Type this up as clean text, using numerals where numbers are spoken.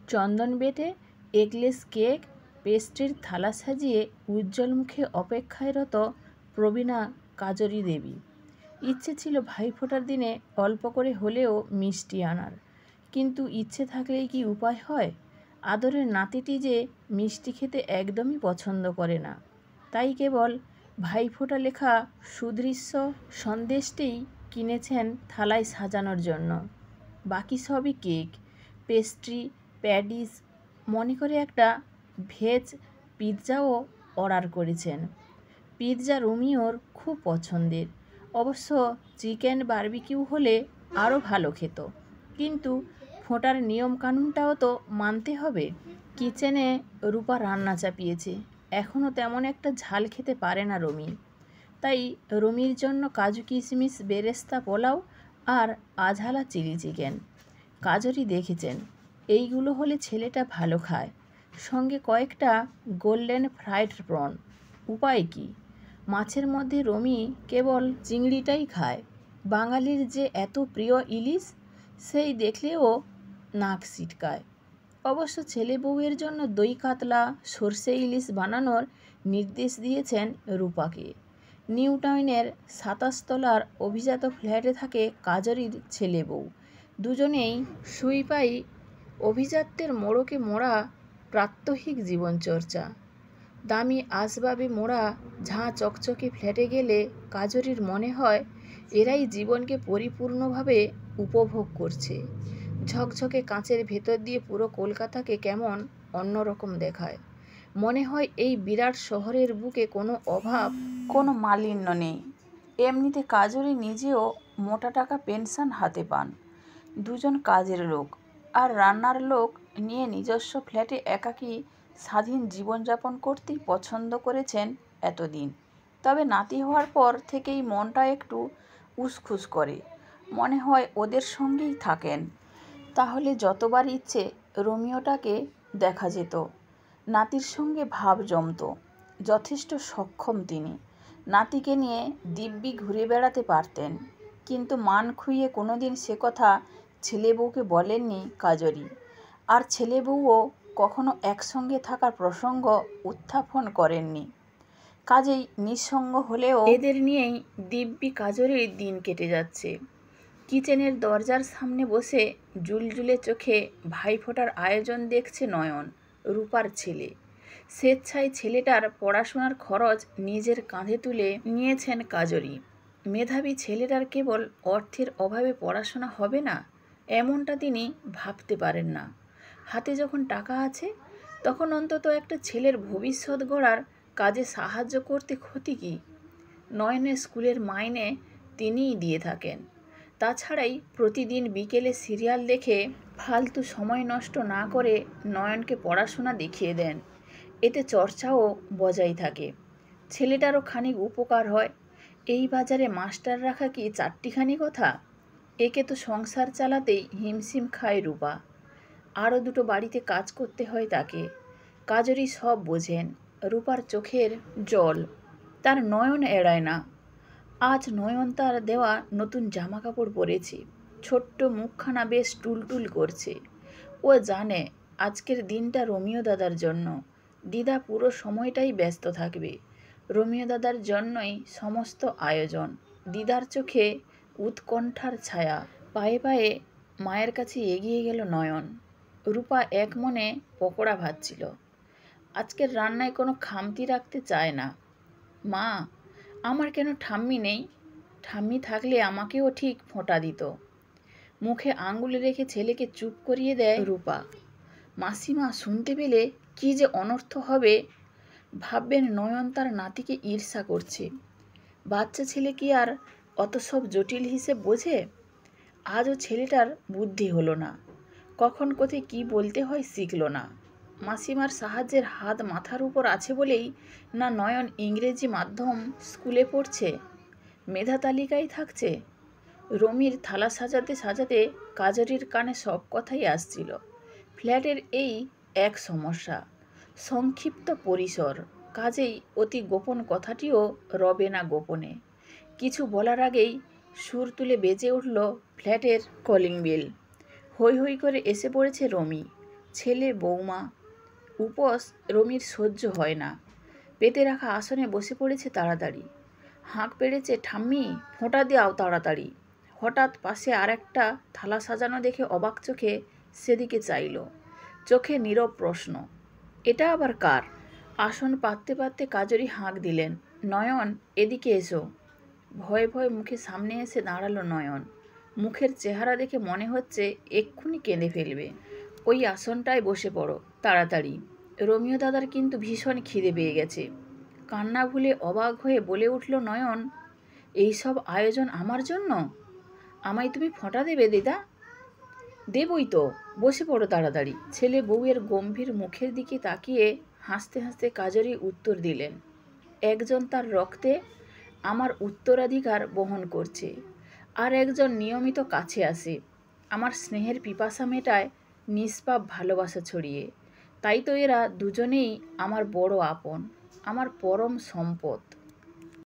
চন্দন বেটে eggless cake, পেস্ট্রির থালা সাজিয়ে উজ্জ্বল মুখে অপেক্ষায়রত প্রবীণা কাজরি দেবী। ইচ্ছে ছিল ভাইফোঁটার দিনে অল্প করে হলেও মিষ্টি আনার, কিন্তু ইচ্ছে থাকলেই কি উপায় হয়? আদরের নাতিটি যে মিষ্টি খেতে একদমই পছন্দ করে না, তাই কেবল ভাইফোঁটা লেখা সুদৃশ্য সন্দেশটিই কিনেছেন থালায় সাজানোর জন্য। বাকি সবই কেক, পেস্ট্রি, প্যাডিস, মনে করে একটা ভেজ পিৎজাও অর্ডার করেছেন। পিৎজা রোমিওর খুব পছন্দের, অবশ্য চিকেন বারবিকিউ হলে আরও ভালো খেত, কিন্তু ফোঁটার নিয়মকানুনটাও তো মানতে হবে। কিচেনে রূপা রান্না চাপিয়েছে, এখনও তেমন একটা ঝাল খেতে পারে না রমি, তাই রমির জন্য কাজু কিশমিশ বেরেস্তা পোলাও আর আঝালা চিলি চিকেন। কাজরি দেখেছেন এইগুলো হলে ছেলেটা ভালো খায়, সঙ্গে কয়েকটা গোল্ডেন ফ্রাইড প্রন। উপায় কি? মাছের মধ্যে রমি কেবল চিংড়িটাই খায়। বাঙালির যে এত প্রিয় ইলিশ, সেই দেখলেও নাক সিটকায়। অবশ্য ছেলে বউয়ের জন্য দই কাতলা সর্ষে ইলিশ বানানোর নির্দেশ দিয়েছেন রূপাকে। নিউ টাউনের 27 তলার অভিজাত ফ্ল্যাটে থাকে কাজরির ছেলে বউ। দুজনেই সুইপাই, অভিজাত্যের মোড়কে মোড়া প্রাত্যহিক জীবনচর্চা। দামি আসবাবে মোড়া ঝাঁ চকচকে ফ্ল্যাটে গেলে কাজরির মনে হয় এরাই জীবনকে পরিপূর্ণভাবে উপভোগ করছে। ঝকঝকে কাঁচের ভেতর দিয়ে পুরো কলকাতাকে কেমন অন্যরকম দেখায়। মনে হয় এই বিরাট শহরের বুকে কোনো অভাব, কোনো মালিন্য নেই। এমনিতে কাজরি নিজেও মোটা টাকা পেনশন হাতে পান। দুজন কাজের লোক আর রান্নার লোক নিয়ে নিজস্ব ফ্ল্যাটে একাকী স্বাধীন জীবনযাপন করতেই পছন্দ করেছেন এতদিন। তবে নাতি হওয়ার পর থেকেই মনটা একটু উসখুস করে, মনে হয় ওদের সঙ্গেই থাকেন, তাহলে যতবার ইচ্ছে রোমিওটাকে দেখা যেত, নাতির সঙ্গে ভাব জমত। যথেষ্ট সক্ষম তিনি, নাতিকে নিয়ে দিব্যি ঘুরে বেড়াতে পারতেন, কিন্তু মান খুইয়ে কোনোদিন সে কথা ছেলে বউকে বলেননি কাজরি। আর ছেলে বউও কখনো একসঙ্গে থাকার প্রসঙ্গ উত্থাপন করেননি। কাজেই নিঃসঙ্গ হলেও এদের নিয়েই দিব্যি কাজরির দিন কেটে যাচ্ছে। কিচেনের দরজার সামনে বসে জুলজুলে চোখে ভাইফোঁটার আয়োজন দেখছে নয়ন, রূপার ছেলে। স্বেচ্ছায় ছেলেটার পড়াশোনার খরচ নিজের কাঁধে তুলে নিয়েছেন কাজরি। মেধাবী ছেলেটার কেবল অর্থের অভাবে পড়াশোনা হবে না, এমনটা তিনি ভাবতে পারেন না। হাতে যখন টাকা আছে, তখন অন্তত একটা ছেলের ভবিষ্যৎ গড়ার কাজে সাহায্য করতে ক্ষতি কী? নয়নের স্কুলের মাইনে তিনিই দিয়ে থাকেন। তাছাড়াই প্রতিদিন বিকেলে সিরিয়াল দেখে ফালতু সময় নষ্ট না করে নয়নকে পড়াশোনা দেখিয়ে দেন। এতে চর্চাও বজায় থাকে, ছেলেটারও খানিক উপকার হয়। এই বাজারে মাস্টার রাখা কি চারটিখানি কথা? একে তো সংসার চালাতেই হিমশিম খায় রূপা, আরও দুটো বাড়িতে কাজ করতে হয় তাকে। কাজরি সব বোঝেন। রূপার চোখের জল তার নয়ন এড়ায় না। আজ নয়ন তার দেওয়া নতুন জামা কাপড় পরেছে, ছোট্ট মুখখানা বেশ টুলটুল করছে। ও জানে আজকের দিনটা রোমিও দাদার জন্য। দিদা পুরো সময়টাই ব্যস্ত থাকবে, রোমিও দাদার জন্যই সমস্ত আয়োজন। দিদার চোখে উৎকণ্ঠার ছায়া। পায়ে পায়ে মায়ের কাছে এগিয়ে গেল নয়ন। রূপা এক মনে পকোড়া ভাজছিল। আজকের রান্নায় কোনো খামতি রাখতে চায় না। মা, আমার কেন ঠাম্মি নেই? ঠাম্মি থাকলে আমাকেও ঠিক ফোঁটা দিত। মুখে আঙুল রেখে ছেলেকে চুপ করিয়ে দেয় রূপা। মাসিমা শুনতে পেলে কি যে অনর্থ হবে। ভাববেন নয়ন তার নাতিকে ঈর্ষা করছে। বাচ্চা ছেলে কি আর অত সব জটিল হিসেব বোঝে? আজও ছেলেটার বুদ্ধি হলো না, কখন কোথায় কি বলতে হয় শিখল না। মাসিমার সাহায্যের হাত মাথার উপর আছে বলেই না নয়ন ইংরেজি মাধ্যম স্কুলে পড়ছে, মেধা তালিকায় থাকছে। রমির থালা সাজাতে সাজাতে কাজরির কানে সব কথাই আসছিল। ফ্ল্যাটের এই এক সমস্যা, সংক্ষিপ্ত পরিসর, কাজেই অতি গোপন কথাটিও রবে না গোপনে। কিছু বলার আগেই সুর তুলে বেজে উঠল ফ্ল্যাটের কলিং বেল। হৈ হৈ করে এসে পড়েছে রমি। ছেলে বৌমা। উপোস রমির সহ্য হয় না। পেতে রাখা আসনে বসে পড়েছে তাড়াতাড়ি। হাঁক পেড়েছে, ঠাম্মি ফোঁটা দাও তাড়াতাড়ি। হঠাৎ পাশে আর একটা থালা সাজানো দেখে অবাক চোখে সেদিকে চাইল। চোখে নীরব প্রশ্ন, এটা আবার কার? আসন পাততে পাততে কাজরি হাঁক দিলেন, নয়ন এদিকে এসো। ভয়ে ভয়ে মুখে সামনে এসে দাঁড়ালো নয়ন। মুখের চেহারা দেখে মনে হচ্ছে এক্ষুনি কেঁদে ফেলবে। ওই আসনটায় বসে পড়ো তাড়াতাড়ি। রোমিও দাদার কিন্তু ভীষণ খিদে পেয়ে গেছে। কান্না ভুলে অবাক হয়ে বলে উঠল নয়ন, এই সব আয়োজন আমার জন্য? আমায় তুমি ফোঁটা দেবে দিদা? দেবই তো, বসে পড়ো তাড়াতাড়ি। ছেলে বউয়ের গম্ভীর মুখের দিকে তাকিয়ে হাসতে হাসতে কাজরি উত্তর দিলেন, একজন তার রক্তে আমার উত্তরাধিকার বহন করছে, আর একজন নিয়মিত কাছে আসে, আমার স্নেহের পিপাসা মেটায় নিষ্পাপ ভালোবাসা ছড়িয়ে। তাই তো এরা দুজনেই আমার বড় আপন, আমার পরম সম্পদ।